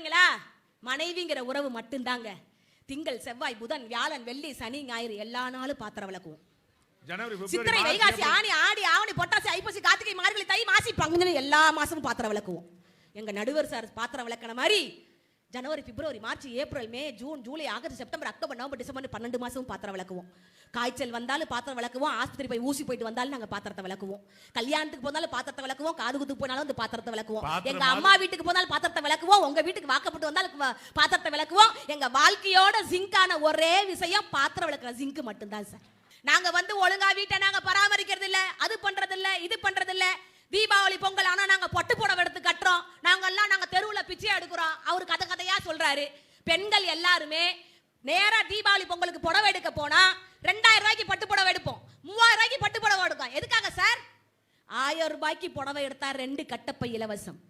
பாக்குறீங்களா? மனைவிங்கிற உறவு மட்டும்தாங்க. திங்கள் செவ்வாய் புதன் வியாழன் வெள்ளி சனி ஞாயிறு எல்லா நாளும் பாத்திரம் விளக்குவோம். சித்திரை வைகாசி ஆனி ஆடி ஆவணி பொட்டாசி ஐப்பசி கார்த்திகை மார்கழி தை மாசி பங்குனி எல்லா மாசமும் பாத்திரம் விளக்குவோம். எங்க நடுவர் சார் பாத்திரம் விளக்கின மாதிரி ஜனவரி பிப்ரவரி மார்ச் ஏப்ரல் மே ஜூன் ஜூலை ஆகஸ்ட் செப்டம்பர் அக்டோபர் நவம்பர் டிசம்பர் 12 மாசமும் பாத்திரம் விளக்குவோம். காய்ச்சல் வந்தாலும் பாத்திரம் விளக்குவோம். ஆஸ்பத்திரி போய் ஊசி போயிட்டு வந்தாலும் நாங்க பாத்திரத்தை விளக்குவோம். கல்யாணத்துக்கு போனாலும் பாத்திரத்தை விளக்குவோம். காது குத்துக்கு போனாலும் அந்த பாத்திரத்தை விளக்குவோம். எங்க அம்மா வீட்டுக்கு போனாலும் பாத்திரத்தை விளக்குவோம். உங்க வீட்டுக்கு வாக்கப்பட்டு வந்தாலும் பாத்திரத்தை விளக்குவோம். எங்க வாழ்க்கையோட ஜிங்கான ஒரே விஷயம் பாத்திரம் விளக்குற ஜிங்க் மட்டும்தான் சார். நாங்க ஒழுங்கா வீட்டை நாங்க பராமரிக்கிறது இல்ல, அது பண்றது இல்ல, இது பண்றது இல்ல. தீபாவளி பொங்கல் ஆனா நாங்க பொட்டு புடவை எடுத்து கட்டுறோம். நாங்க தெருவுல பிச்சை எடுக்கிறோம். அவரு கதையா சொல்றாரு. பெண்கள் எல்லாருமே நேரா தீபாவளி பொங்கலுக்கு புடவை எடுக்க போனா 2000 ரூபாய்க்கு பட்டு புடவை எடுப்போம், 3000 ரூபாய்க்கு பட்டு புடவை எடுப்போம். எதுக்காக சார்? 1000 ரூபாய்க்கு புடவை எடுத்தா 2 கட்டப்பை இலவசம்.